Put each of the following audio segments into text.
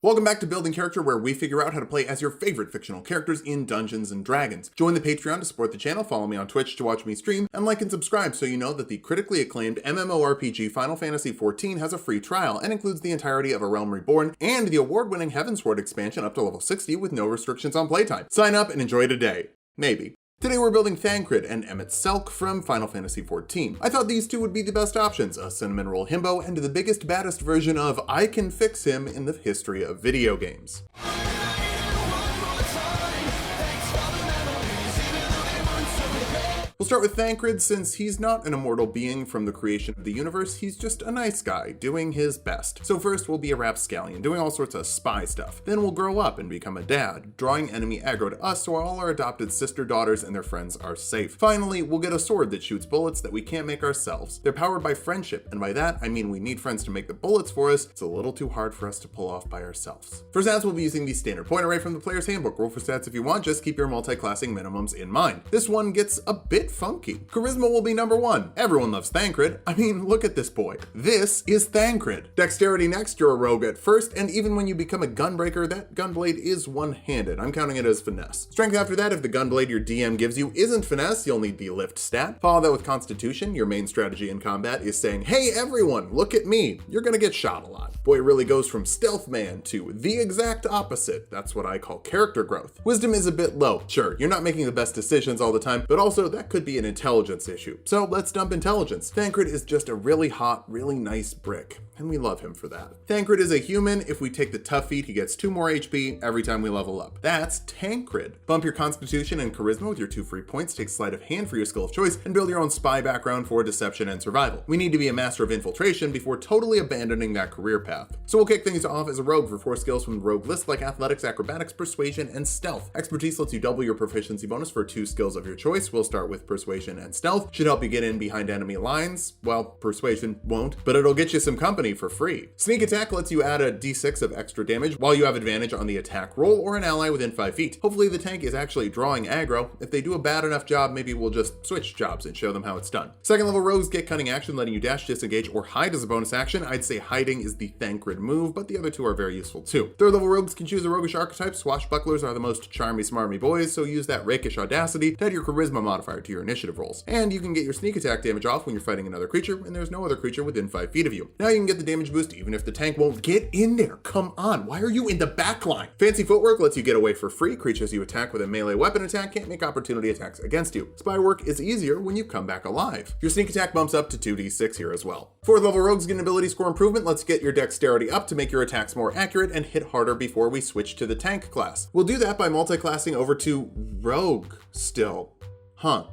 Welcome back to Building Character, where we figure out how to play as your favorite fictional characters in Dungeons & Dragons. Join the Patreon to support the channel, follow me on Twitch to watch me stream, and like and subscribe so you know that the critically acclaimed MMORPG Final Fantasy XIV has a free trial and includes the entirety of A Realm Reborn and the award-winning Heavensward expansion up to level 60 with no restrictions on playtime. Sign up and enjoy today. Maybe. Today we're building Thancred and Emet Selch from Final Fantasy XIV. I thought these two would be the best options, a cinnamon roll himbo and the biggest, baddest version of I can fix him in the history of video games. We'll start with Thancred, since he's not an immortal being from the creation of the universe, he's just a nice guy, doing his best. So first we'll be a rapscallion, doing all sorts of spy stuff. Then we'll grow up and become a dad, drawing enemy aggro to us so all our adopted sister daughters and their friends are safe. Finally, we'll get a sword that shoots bullets that we can't make ourselves. They're powered by friendship, and by that I mean we need friends to make the bullets for us. It's a little too hard for us to pull off by ourselves. For stats, we'll be using the standard point array from the player's handbook. Roll for stats if you want, just keep your multi-classing minimums in mind. This one gets a bit funky. Charisma will be number 1. Everyone loves Thancred. I mean, look at this boy. This is Thancred. Dexterity next, you're a rogue at first, and even when you become a Gunbreaker, that gunblade is one-handed. I'm counting it as finesse. Strength after that, if the gunblade your DM gives you isn't finesse, you'll need the lift stat. Follow that with Constitution. Your main strategy in combat is saying, hey everyone, look at me. You're gonna get shot a lot. Boy really goes from stealth man to the exact opposite. That's what I call character growth. Wisdom is a bit low. Sure, you're not making the best decisions all the time, but also that could be an intelligence issue. So let's dump intelligence. Thancred is just a really hot, really nice brick, and we love him for that. Thancred is a human. If we take the tough feat, he gets 2 more HP every time we level up. That's Thancred. Bump your Constitution and Charisma with your 2 free points, take Sleight of Hand for your skill of choice, and build your own spy background for deception and survival. We need to be a master of infiltration before totally abandoning that career path. So we'll kick things off as a rogue for 4 skills from the rogue list like athletics, acrobatics, persuasion, and stealth. Expertise lets you double your proficiency bonus for 2 skills of your choice. We'll start with persuasion and stealth. Should help you get in behind enemy lines. Well, persuasion won't, but it'll get you some company for free. Sneak attack lets you add a d6 of extra damage while you have advantage on the attack roll or an ally within 5 feet. Hopefully the tank is actually drawing aggro. If they do a bad enough job, maybe we'll just switch jobs and show them how it's done. Second level rogues get cunning action, letting you dash, disengage, or hide as a bonus action. I'd say hiding is the Thancred move, but the other 2 are very useful too. Third level rogues can choose a roguish archetype. Swashbucklers are the most charmy smarmy boys, so use that rakish audacity to add your charisma modifier to your initiative rolls. And you can get your sneak attack damage off when you're fighting another creature and there's no other creature within 5 feet of you. Now you can get the damage boost even if the tank won't get in there. Come on, why are you in the back line? Fancy footwork lets you get away for free. Creatures you attack with a melee weapon attack can't make opportunity attacks against you. Spy work is easier when you come back alive. Your sneak attack bumps up to 2d6 here as well. Fourth level rogues get an ability score improvement. Let's get your dexterity up to make your attacks more accurate and hit harder before we switch to the tank class. We'll do that by multi-classing over to rogue still.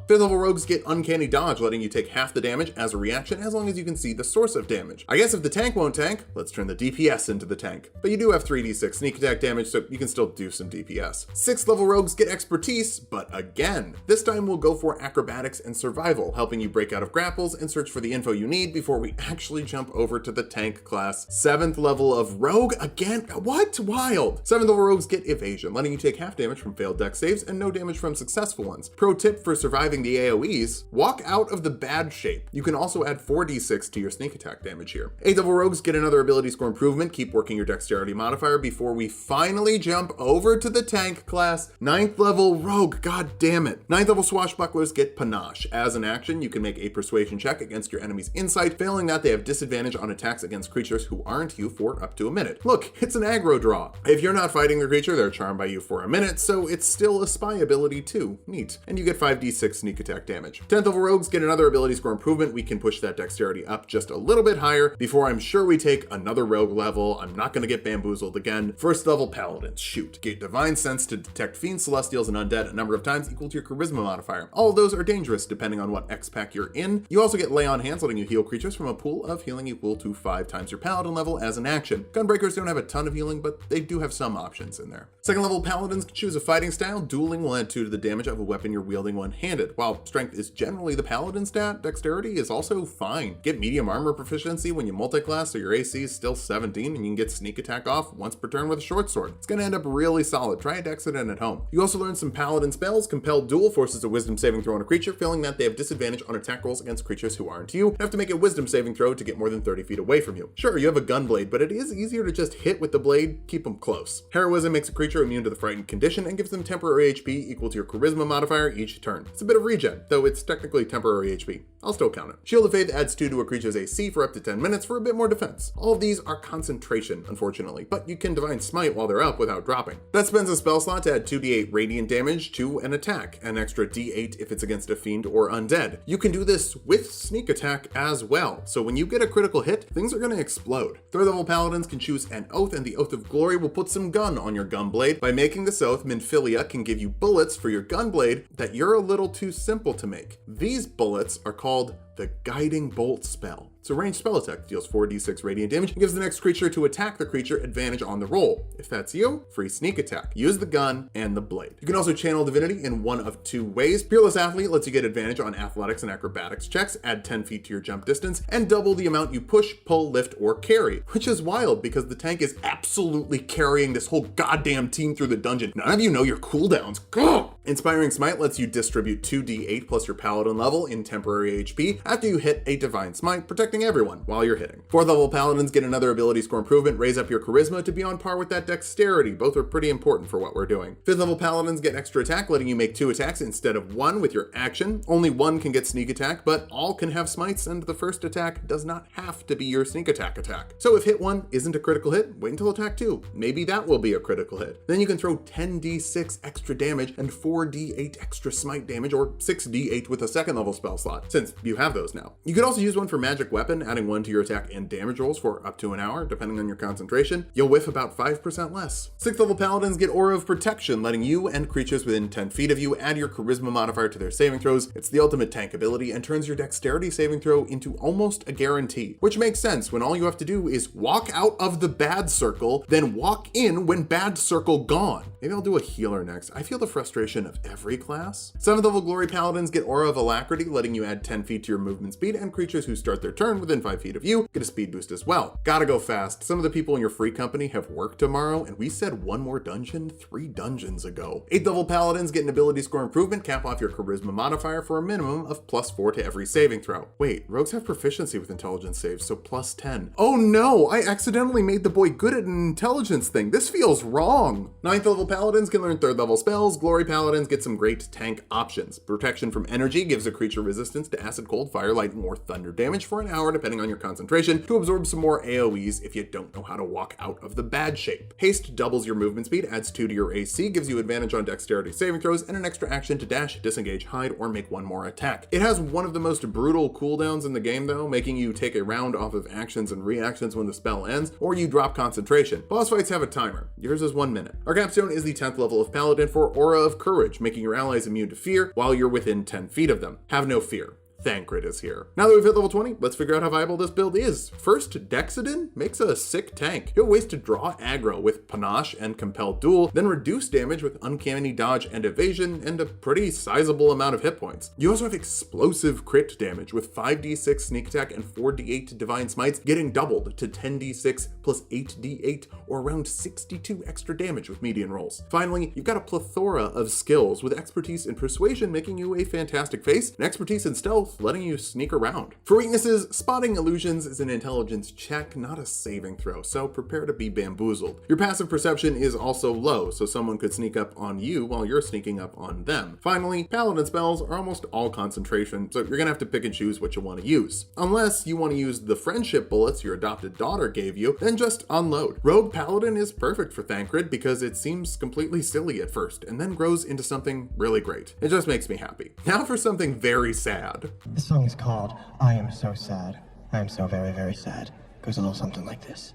Fifth level rogues get uncanny dodge, letting you take half the damage as a reaction as long as you can see the source of damage. I guess if the tank won't tank, let's turn the DPS into the tank. But you do have 3d6 sneak attack damage, so you can still do some DPS. Sixth level rogues get expertise, but again, this time we'll go for acrobatics and survival, helping you break out of grapples and search for the info you need before we actually jump over to the tank class. Seventh level of rogue, again, what? Wild. Seventh level rogues get evasion, letting you take half damage from failed dex saves and no damage from successful ones. Pro tip for surviving the AoEs, walk out of the bad shape. You can also add 4d6 to your sneak attack damage here. 8th level rogues get another ability score improvement. Keep working your dexterity modifier before we finally jump over to the tank class. 9th level rogue, god damn it. 9th level swashbucklers get panache. As an action, you can make a persuasion check against your enemy's insight. Failing that, they have disadvantage on attacks against creatures who aren't you for up to a minute. Look, it's an aggro draw. If you're not fighting the creature, they're charmed by you for a minute, so it's still a spy ability too. Neat. And you get 5d6 sneak attack damage. 10th level rogues get another ability score improvement. We can push that dexterity up just a little bit higher before I'm sure we take another rogue level. I'm not gonna get bamboozled again. First level paladins, shoot. Get divine sense to detect fiends, celestials, and undead a number of times equal to your charisma modifier. All of those are dangerous depending on what X-Pack you're in. You also get lay on hands, letting you heal creatures from a pool of healing equal to 5 times your paladin level as an action. Gunbreakers don't have a ton of healing, but they do have some options in there. Second level paladins choose a fighting style. Dueling will add 2 to the damage of a weapon you're wielding when one-handed. While strength is generally the paladin stat, dexterity is also fine. Get medium armor proficiency when you multiclass so your AC is still 17 and you can get sneak attack off once per turn with a short sword. It's gonna end up really solid. Try a Dexident at home. You also learn some paladin spells. Compelled Duel forces a wisdom saving throw on a creature, feeling that they have disadvantage on attack rolls against creatures who aren't you. You have to make a wisdom saving throw to get more than 30 feet away from you. Sure, you have a gunblade, but it is easier to just hit with the blade, keep them close. Heroism makes a creature immune to the frightened condition and gives them temporary HP equal to your charisma modifier each turn. It's a bit of regen, though it's technically temporary HP. I'll still count it. Shield of Faith adds 2 to a creature's AC for up to 10 minutes for a bit more defense. All of these are concentration, unfortunately, but you can Divine Smite while they're up without dropping. That spends a spell slot to add 2d8 radiant damage to an attack, an extra d8 if it's against a fiend or undead. You can do this with sneak attack as well, so when you get a critical hit, things are going to explode. Third level paladins can choose an oath, and the Oath of Glory will put some gun on your gunblade. By making this oath, Minfilia can give you bullets for your gunblade that you're a little too simple to make. These bullets are called the Guiding Bolt spell. It's a ranged spell attack, deals 4d6 radiant damage, and gives the next creature to attack the creature advantage on the roll. If that's you, free sneak attack. Use the gun and the blade. You can also channel divinity in one of 2 ways. Peerless Athlete lets you get advantage on athletics and acrobatics checks, add 10 feet to your jump distance, and double the amount you push, pull, lift, or carry, which is wild because the tank is absolutely carrying this whole goddamn team through the dungeon. None of you know your cooldowns. Gah! Inspiring Smite lets you distribute 2d8 plus your paladin level in temporary HP after you hit a Divine Smite, protecting everyone while you're hitting. 4th level paladins get another ability score improvement, raise up your charisma to be on par with that dexterity. Both are pretty important for what we're doing. 5th level paladins get extra attack, letting you make 2 attacks instead of 1 with your action. Only 1 can get sneak attack, but all can have smites, and the first attack does not have to be your sneak attack. So if hit 1 isn't a critical hit, wait until attack 2. Maybe that will be a critical hit. Then you can throw 10d6 extra damage and 4d8 extra smite damage, or 6d8 with a 2nd level spell slot, since you have those now. You could also use one for magic weapon, adding 1 to your attack and damage rolls for up to an hour, depending on your concentration. You'll whiff about 5% less. 6th level paladins get Aura of Protection, letting you and creatures within 10 feet of you add your charisma modifier to their saving throws. It's the ultimate tank ability and turns your dexterity saving throw into almost a guarantee, which makes sense when all you have to do is walk out of the bad circle, then walk in when bad circle gone. Maybe I'll do a healer next. I feel the frustration of every class. 7th level glory paladins get Aura of Alacrity, letting you add 10 feet to your movement speed, and creatures who start their turn within 5 feet of you get a speed boost as well. Gotta go fast. Some of the people in your free company have work tomorrow, and we said 1 more dungeon 3 dungeons ago. 8th level paladins get an ability score improvement, cap off your charisma modifier for a minimum of +4 to every saving throw. Wait, rogues have proficiency with intelligence saves, so +10. Oh no, I accidentally made the boy good at an intelligence thing. This feels wrong. 9th level paladins can learn 3rd level spells. Glory paladins get some great tank options. Protection from energy gives a creature resistance to acid, cold, fire, lightning, or thunder damage for an hour depending on your concentration to absorb some more AoEs if you don't know how to walk out of the bad shape. Haste doubles your movement speed, adds 2 to your AC, gives you advantage on dexterity saving throws, and an extra action to dash, disengage, hide, or make 1 more attack. It has one of the most brutal cooldowns in the game though, making you take a round off of actions and reactions when the spell ends, or you drop concentration. Boss fights have a timer. Yours is 1 minute. Our capstone is the 10th level of Paladin for Aura of Courage, making your allies immune to fear while you're within 10 feet of them. Have no fear. Thancred is here. Now that we've hit level 20, let's figure out how viable this build is. First, Dexident makes a sick tank. You have ways to draw aggro with Panache and Compelled Duel, then reduce damage with Uncanny Dodge and Evasion, and a pretty sizable amount of hit points. You also have explosive crit damage with 5d6 sneak attack and 4d8 divine smites getting doubled to 10d6 plus 8d8, or around 62 extra damage with median rolls. Finally, you've got a plethora of skills with expertise in persuasion making you a fantastic face, and expertise in stealth letting you sneak around. For weaknesses, spotting illusions is an intelligence check, not a saving throw, so prepare to be bamboozled. Your passive perception is also low, so someone could sneak up on you while you're sneaking up on them. Finally, paladin spells are almost all concentration, so you're gonna have to pick and choose what you want to use. Unless you want to use the friendship bullets your adopted daughter gave you, then just unload. Rogue Paladin is perfect for Thancred because it seems completely silly at first, and then grows into something really great. It just makes me happy. Now for something very sad. The song is called I Am So Sad. I am so very, very sad. Goes a little something like this.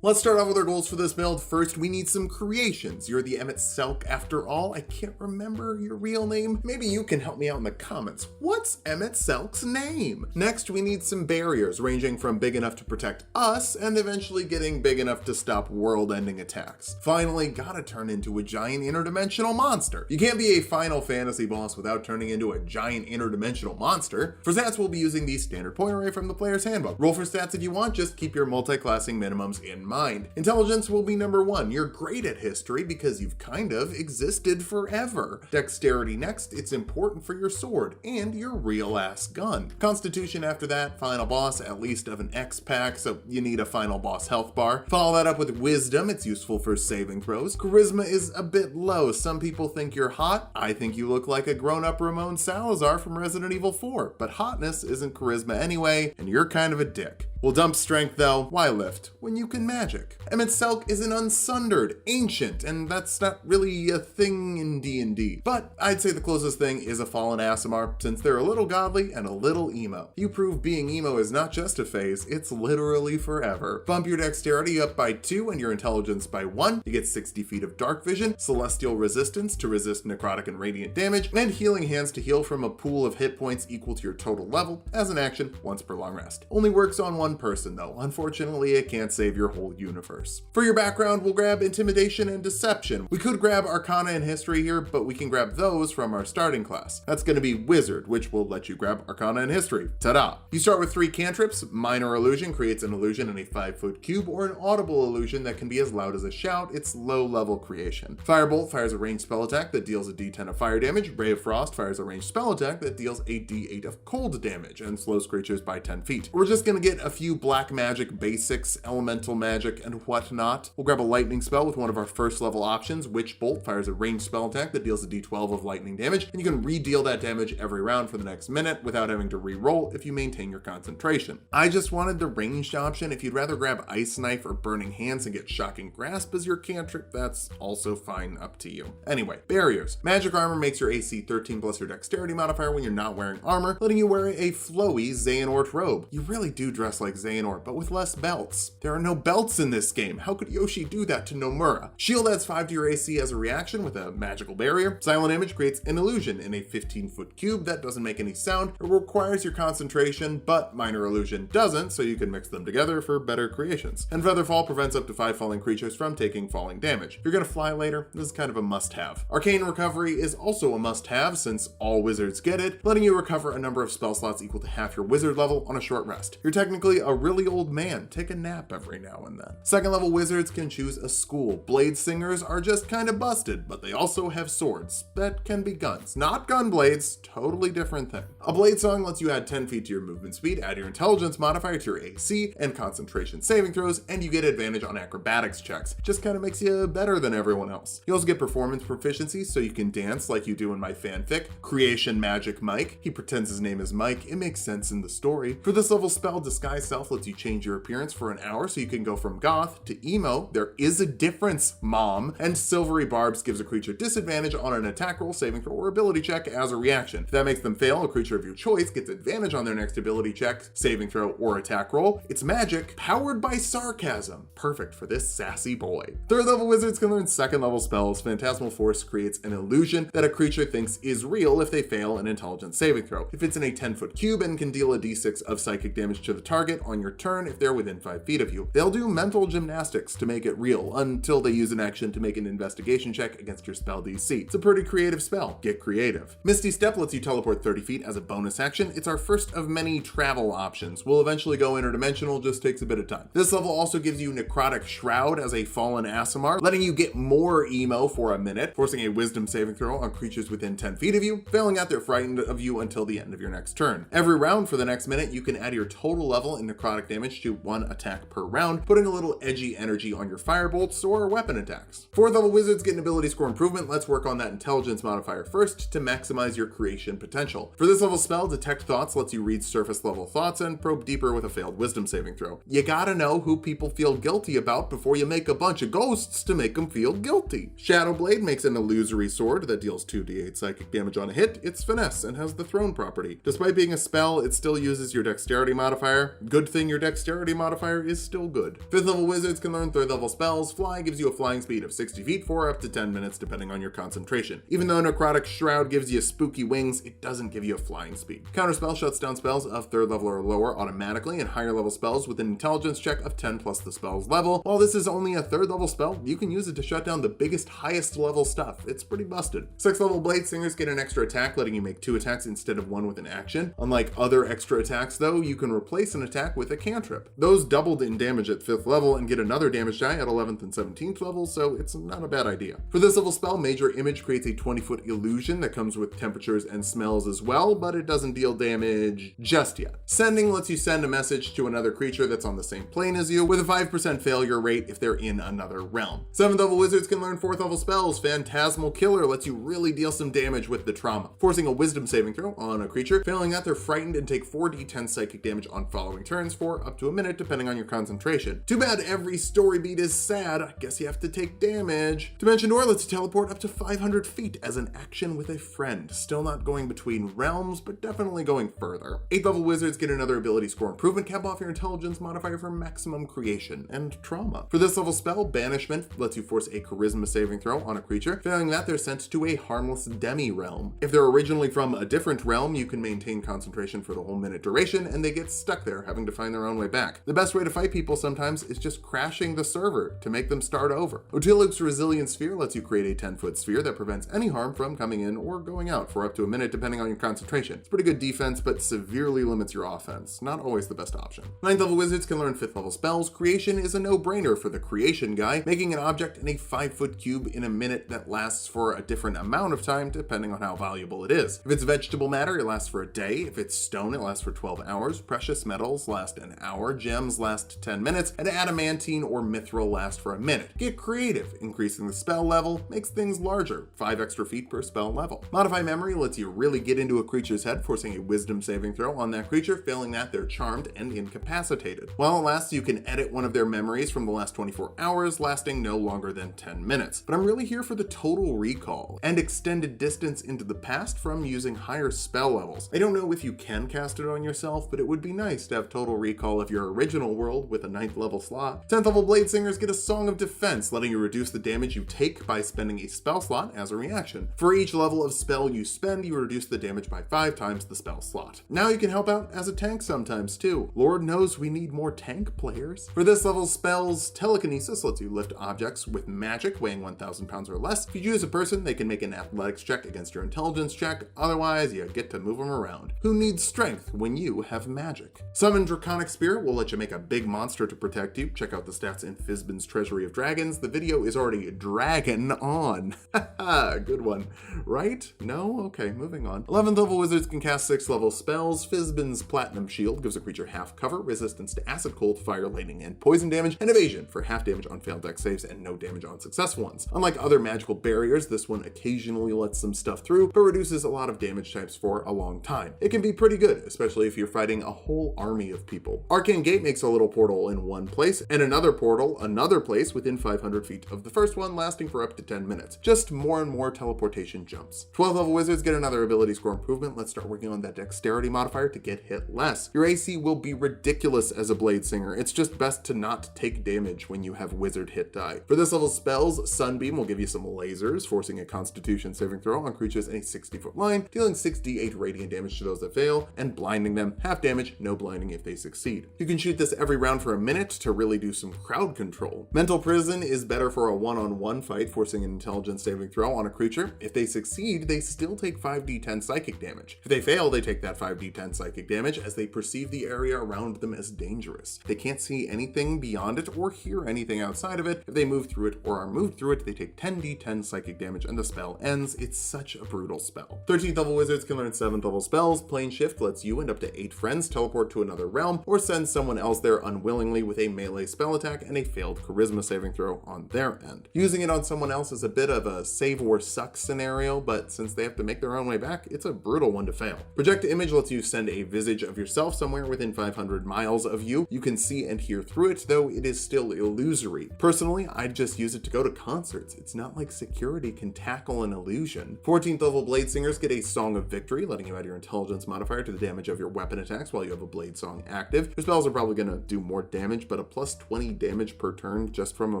Let's start off with our goals for this build. First, we need some creations. You're the Emet Selch after all. I can't remember your real name. Maybe you can help me out in the comments. What's Emet Selch's name? Next, we need some barriers ranging from big enough to protect us and eventually getting big enough to stop world-ending attacks. Finally, gotta turn into a giant interdimensional monster. You can't be a Final Fantasy boss without turning into a giant interdimensional monster. For stats, we'll be using the standard point array from the player's handbook. Roll for stats if you want, just keep your multiclassing minimums in mind. Intelligence will be number 1. You're great at history because you've kind of existed forever. Dexterity next, it's important for your sword and your real ass gun. Constitution after that, final boss, at least of an X pack, so you need a final boss health bar. Follow that up with wisdom, it's useful for saving throws. Charisma is a bit low. Some people think you're hot. I think you look like a grown-up Ramon Salazar from Resident Evil 4, but hotness isn't charisma anyway, and you're kind of a dick. We'll dump strength though. Why lift when you can magic? Emet Selch is an unsundered, ancient, and that's not really a thing in D&D. But I'd say the closest thing is a fallen Aasimar, since they're a little godly and a little emo. You prove being emo is not just a phase, it's literally forever. Bump your dexterity up by 2 and your intelligence by 1. You get 60 feet of dark vision, celestial resistance to resist necrotic and radiant damage, and healing hands to heal from a pool of hit points equal to your total level as an action once per long rest. Only works on one person though. Unfortunately, it can't save your whole universe. For your background, we'll grab intimidation and deception. We could grab arcana and history here, but we can grab those from our starting class. That's going to be wizard, which will let you grab arcana and history. Ta-da! You start with 3 cantrips. Minor illusion creates an illusion in a 5-foot cube, or an audible illusion that can be as loud as a shout. It's low level creation. Firebolt fires a ranged spell attack that deals a d10 of fire damage. Ray of Frost fires a ranged spell attack that deals a d8 of cold damage and slows creatures by 10 feet. We're just going to get a few black magic basics, elemental magic, and whatnot. We'll grab a lightning spell with one of our first level options. Witch Bolt fires a ranged spell attack that deals a d12 of lightning damage, and you can re-deal that damage every round for the next minute without having to re-roll if you maintain your concentration. I just wanted the ranged option. If you'd rather grab Ice Knife or Burning Hands and get Shocking Grasp as your cantrip, that's also fine, up to you. Anyway, barriers. Magic armor makes your AC 13 plus your dexterity modifier when you're not wearing armor, letting you wear a flowy Xehanort robe. You really do dress like Xehanort, but with less belts. There are no belts in this game. How could Yoshi do that to Nomura? Shield adds 5 to your AC as a reaction with a magical barrier. Silent Image creates an illusion in a 15-foot cube that doesn't make any sound. It requires your concentration, but Minor Illusion doesn't, so you can mix them together for better creations. And Featherfall prevents up to 5 falling creatures from taking falling damage. If you're gonna fly later, this is kind of a must-have. Arcane Recovery is also a must-have since all wizards get it, letting you recover a number of spell slots equal to half your wizard level on a short rest. You're technically a really old man. Take a nap every now and then. Second level wizards can choose a school. Blade Singers are just kind of busted, but they also have swords that can be guns. Not gun blades, totally different thing. A Blade Song lets you add 10 feet to your movement speed, add your intelligence modifier to your AC and concentration saving throws, and you get advantage on acrobatics checks. Just kind of makes you better than everyone else. You also get performance proficiency, so you can dance like you do in my fanfic, Creation Magic Mike. He pretends his name is Mike. It makes sense in the story. For this level spell, Disguise Self lets you change your appearance for an hour, so you can go from goth to emo. There is a difference, mom. And Silvery Barbs gives a creature disadvantage on an attack roll, saving throw, or ability check as a reaction. If that makes them fail, a creature of your choice gets advantage on their next ability check, saving throw, or attack roll. It's magic, powered by sarcasm. Perfect for this sassy boy. Third level wizards can learn second level spells. Phantasmal Force creates an illusion that a creature thinks is real if they fail an intelligence saving throw. It fits in a 10-foot cube and can deal a d6 of psychic damage to the target on your turn if they're within 5 feet of you. They'll do mental gymnastics to make it real until they use an action to make an investigation check against your spell DC. It's a pretty creative spell. Get creative. Misty Step lets you teleport 30 feet as a bonus action. It's our first of many travel options. We'll eventually go interdimensional, just takes a bit of time. This level also gives you Necrotic Shroud as a fallen Aasimar, letting you get more emo for a minute, forcing a wisdom saving throw on creatures within 10 feet of you, failing out they're frightened of you until the end of your next turn. Every round for the next minute, you can add your total level in necrotic damage to 1 attack per round, putting a little edgy energy on your firebolts or weapon attacks. Fourth level wizards get an ability score improvement. Let's work on that intelligence modifier first to maximize your creation potential. For this level spell, Detect Thoughts lets you read surface level thoughts and probe deeper with a failed wisdom saving throw. You gotta know who people feel guilty about before you make a bunch of ghosts to make them feel guilty. Shadowblade makes an illusory sword that deals 2d8 psychic damage on a hit. It's finesse and has the throne property. Despite being a spell, it still uses your dexterity modifier. Good Good thing your dexterity modifier is still good. 5th level wizards can learn 3rd level spells. Fly gives you a flying speed of 60 feet for up to 10 minutes depending on your concentration. Even though Necrotic Shroud gives you spooky wings, it doesn't give you a flying speed. Counterspell shuts down spells of 3rd level or lower automatically, and higher level spells with an intelligence check of 10 plus the spell's level. While this is only a 3rd level spell, you can use it to shut down the biggest, highest level stuff. It's pretty busted. 6th level blade singers get an extra attack, letting you make 2 attacks instead of 1 with an action. Unlike other extra attacks though, you can replace an attack with a cantrip. Those doubled in damage at 5th level and get another damage die at 11th and 17th level, so it's not a bad idea. For this level spell, Major Image creates a 20-foot illusion that comes with temperatures and smells as well, but it doesn't deal damage just yet. Sending lets you send a message to another creature that's on the same plane as you, with a 5% failure rate if they're in another realm. 7th level wizards can learn 4th level spells. Phantasmal Killer lets you really deal some damage with the trauma, forcing a wisdom saving throw on a creature. Failing that, they're frightened and take 4d10 psychic damage on following turns for up to a minute depending on your concentration. Too bad every story beat is sad. I guess you have to take damage. Dimension Door lets you teleport up to 500 feet as an action with a friend. Still not going between realms, but definitely going further. 8th level wizards get another ability score improvement. Cap off your intelligence modifier for maximum creation and trauma. For this level spell, Banishment lets you force a charisma saving throw on a creature. Failing that, they're sent to a harmless demi-realm. If they're originally from a different realm, you can maintain concentration for the whole minute duration, and they get stuck there, having to find their own way back. The best way to fight people sometimes is just crashing the server to make them start over. Otiluk's Resilient Sphere lets you create a 10-foot sphere that prevents any harm from coming in or going out for up to a minute depending on your concentration. It's pretty good defense, but severely limits your offense. Not always the best option. 9th level wizards can learn 5th level spells. Creation is a no-brainer for the creation guy, making an object in a 5-foot cube in a minute that lasts for a different amount of time depending on how valuable it is. If it's vegetable matter, it lasts for a day. If it's stone, it lasts for 12 hours. Precious metals last an hour. Gems last 10 minutes. And adamantine or mithril last for a minute. Get creative. Increasing the spell level makes things larger. 5 extra feet per spell level. Modify memory lets you really get into a creature's head, forcing a wisdom saving throw on that creature. Failing that, they're charmed and incapacitated. While it lasts, you can edit one of their memories from the last 24 hours, lasting no longer than 10 minutes. But I'm really here for the total recall and extended distance into the past from using higher spell levels. I don't know if you can cast it on yourself, but it would be nice to have total recall of your original world with a 9th level slot. 10th level blade singers get a Song of Defense, letting you reduce the damage you take by spending a spell slot as a reaction. For each level of spell you spend, you reduce the damage by 5 times the spell slot. Now you can help out as a tank sometimes too. Lord knows we need more tank players. For this level's spells, Telekinesis lets you lift objects with magic weighing 1,000 pounds or less. If you choose a person, they can make an athletics check against your intelligence check. Otherwise, you get to move them around. Who needs strength when you have magic? Summon Draconic Spirit will let you make a big monster to protect you. Check out the stats in Fizban's Treasury of Dragons. The video is already dragon on. Haha, good one. Right? No? Okay, moving on. 11th level wizards can cast 6th level spells. Fizban's Platinum Shield gives a creature half cover, resistance to acid, cold, fire, lightning, and poison damage, and evasion for half damage on failed dex saves and no damage on successful ones. Unlike other magical barriers, this one occasionally lets some stuff through, but reduces a lot of damage types for a long time. It can be pretty good, especially if you're fighting a whole army of people. Arcane Gate makes a little portal in one place, and another portal another place within 500 feet of the first one, lasting for up to 10 minutes. Just more and more teleportation jumps. 12th level wizards get another ability score improvement. Let's start working on that dexterity modifier to get hit less. Your AC will be ridiculous as a blade singer. It's just best to not take damage when you have wizard hit die. For this level's spells, Sunbeam will give you some lasers, forcing a constitution saving throw on creatures in a 60-foot line, dealing 68 radiant damage to those that fail, and blinding them, half damage, no blinding if they succeed. You can shoot this every round for a minute to really do some crowd control. Mental Prison is better for a one-on-one fight, forcing an intelligence saving throw on a creature. If they succeed, they still take 5d10 psychic damage. If they fail, they take that 5d10 psychic damage as they perceive the area around them as dangerous. They can't see anything beyond it or hear anything outside of it. If they move through it or are moved through it, they take 10d10 psychic damage and the spell ends. It's such a brutal spell. 13th level wizards can learn 7th level spells. Plane Shift lets you and up to 8 friends teleport to another realm or send someone else there unwillingly with a melee spell attack and a failed charisma saving throw on their end. Using it on someone else is a bit of a save or suck scenario, but since they have to make their own way back, it's a brutal one to fail. Project Image lets you send a visage of yourself somewhere within 500 miles of you. You can see and hear through it, though it is still illusory. Personally, I'd just use it to go to concerts. It's not like security can tackle an illusion. 14th level blade singers get a Song of Victory, letting you add your intelligence modifier to the damage of your weapon attacks while you have a blade song long active. Your spells are probably going to do more damage, but a plus 20 damage per turn just from a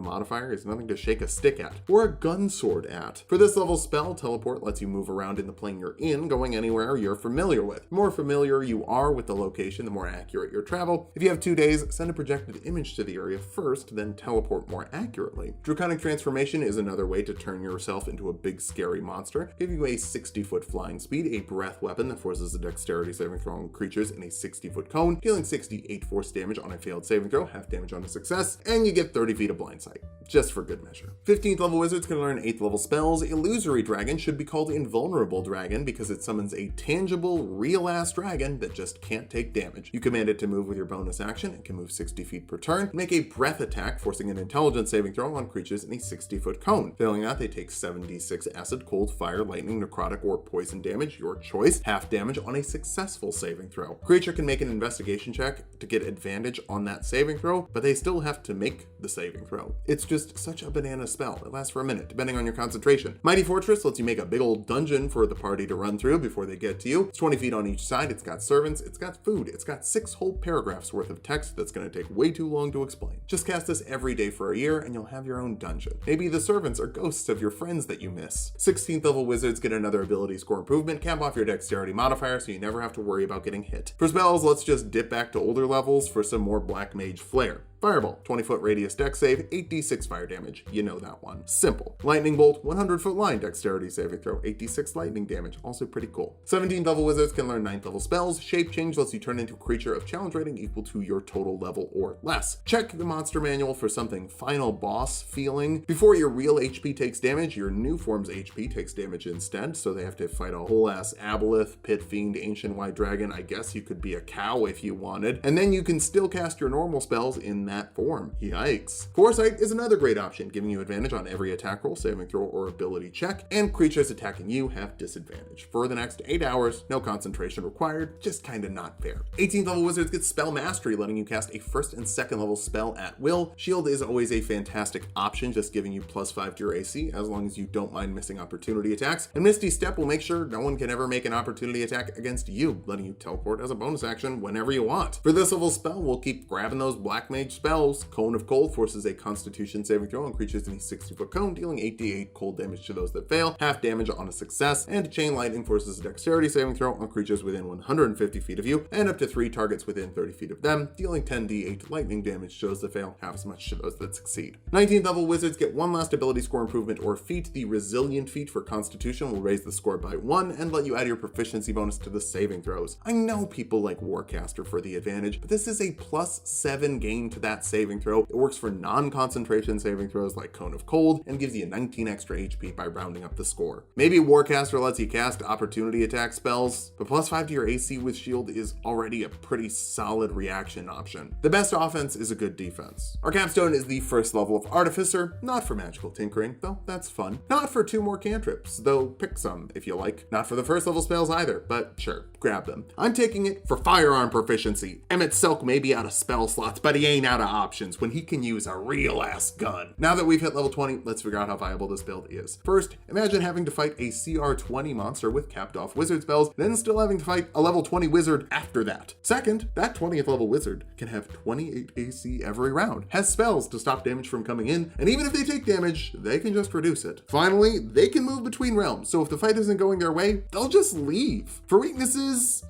modifier is nothing to shake a stick at, or a gun sword at. For this level spell, Teleport lets you move around in the plane you're in, going anywhere you're familiar with. The more familiar you are with the location, the more accurate your travel. If you have 2 days, send a projected image to the area first, then teleport more accurately. Draconic Transformation is another way to turn yourself into a big scary monster, give you a 60-foot flying speed, a breath weapon that forces a dexterity saving throw on creatures in a 60-foot cone, dealing 68 force damage on a failed saving throw, half damage on a success, and you get 30 feet of blind sight, just for good measure. 15th level wizards can learn 8th level spells. Illusory Dragon should be called Invulnerable Dragon because it summons a tangible, real-ass dragon that just can't take damage. You command it to move with your bonus action. It can move 60 feet per turn. Make a breath attack, forcing an intelligence saving throw on creatures in a 60-foot cone. Failing that, they take 76 acid, cold, fire, lightning, necrotic, or poison damage, your choice, half damage on a successful saving throw. Creature can make an investigation check to get advantage on that saving throw, but they still have to make the saving throw. It's just such a banana spell. It lasts for a minute, depending on your concentration. Mighty Fortress lets you make a big old dungeon for the party to run through before they get to you. It's 20 feet on each side. It's got servants. It's got food. It's got 6 whole paragraphs worth of text that's going to take way too long to explain. Just cast this every day for a year and you'll have your own dungeon. Maybe the servants are ghosts of your friends that you miss. 16th level wizards get another ability score improvement. Cap off your dexterity modifier so you never have to worry about getting hit. For spells, let's just dip back to older levels for some more Black Mage flair. Fireball, 20-foot radius dex save, 8d6 fire damage. You know that one. Simple. Lightning Bolt, 100-foot line dexterity saving throw, 8d6 lightning damage. Also pretty cool. 17th level wizards can learn 9th level spells. Shape Change lets you turn into a creature of challenge rating equal to your total level or less. Check the monster manual for something final boss feeling. Before your real HP takes damage, your new form's HP takes damage instead, so they have to fight a whole ass aboleth, pit fiend, ancient white dragon. I guess you could be a cow if you wanted. And then you can still cast your normal spells in that form. Yikes. Foresight is another great option, giving you advantage on every attack roll, saving throw, or ability check, and creatures attacking you have disadvantage. For the next 8 hours, no concentration required, just kinda not fair. 18th level wizards get Spell Mastery, letting you cast a 1st and 2nd level spell at will. Shield is always a fantastic option, just giving you +5 to your AC, as long as you don't mind missing opportunity attacks. And Misty Step will make sure no one can ever make an opportunity attack against you, letting you teleport as a bonus action whenever you want. For this level spell, we'll keep grabbing those Black Mage spells. Cone of Cold forces a Constitution saving throw on creatures in a 60-foot cone, dealing 8d8 cold damage to those that fail, half damage on a success, and Chain Lightning forces a Dexterity saving throw on creatures within 150 feet of you, and up to 3 targets within 30 feet of them, dealing 10d8 lightning damage to those that fail, half as much to those that succeed. 19th level wizards get one last ability score improvement or feat. The Resilient feat for Constitution will raise the score by 1 and let you add your proficiency bonus to the saving throws. I know people like Warcaster for the advantage, but this is a +7 gain to that saving throw. It works for non-concentration saving throws like Cone of Cold and gives you 19 extra HP by rounding up the score. Maybe Warcaster lets you cast opportunity attack spells, but +5 to your AC with shield is already a pretty solid reaction option. The best offense is a good defense. Our capstone is the 1st level of Artificer, not for magical tinkering, though that's fun. Not for 2 more cantrips, though pick some if you like. Not for the 1st level spells either, but sure, grab them. I'm taking it for firearm proficiency. Emet Selch may be out of spell slots, but he ain't out of options when he can use a real ass gun. Now that we've hit level 20, let's figure out how viable this build is. First, imagine having to fight a CR 20 monster with capped off wizard spells, then still having to fight a level 20 wizard after that. Second, that 20th level wizard can have 28 AC every round, has spells to stop damage from coming in, and even if they take damage, they can just reduce it. Finally, they can move between realms, so if the fight isn't going their way, they'll just leave. For weaknesses,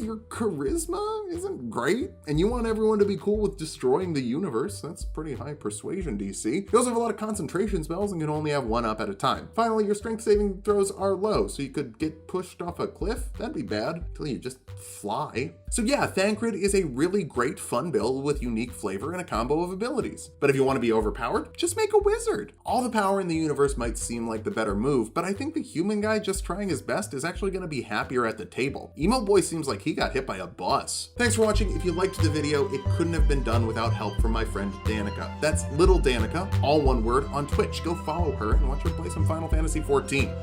your charisma isn't great, and you want everyone to be cool with destroying the universe. That's pretty high persuasion DC. You also have a lot of concentration spells and can only have 1 up at a time. Finally, your strength saving throws are low, so you could get pushed off a cliff. That'd be bad until you just fly. So yeah, Thancred is a really great fun build with unique flavor and a combo of abilities. But if you want to be overpowered, just make a wizard. All the power in the universe might seem like the better move, but I think the human guy just trying his best is actually going to be happier at the table. Emo Boy seems like he got hit by a bus. Thanks for watching. If you liked the video, it couldn't have been done without help from my friend Danica. That's Little Danica, all one word, on Twitch. Go follow her and watch her play some Final Fantasy XIV.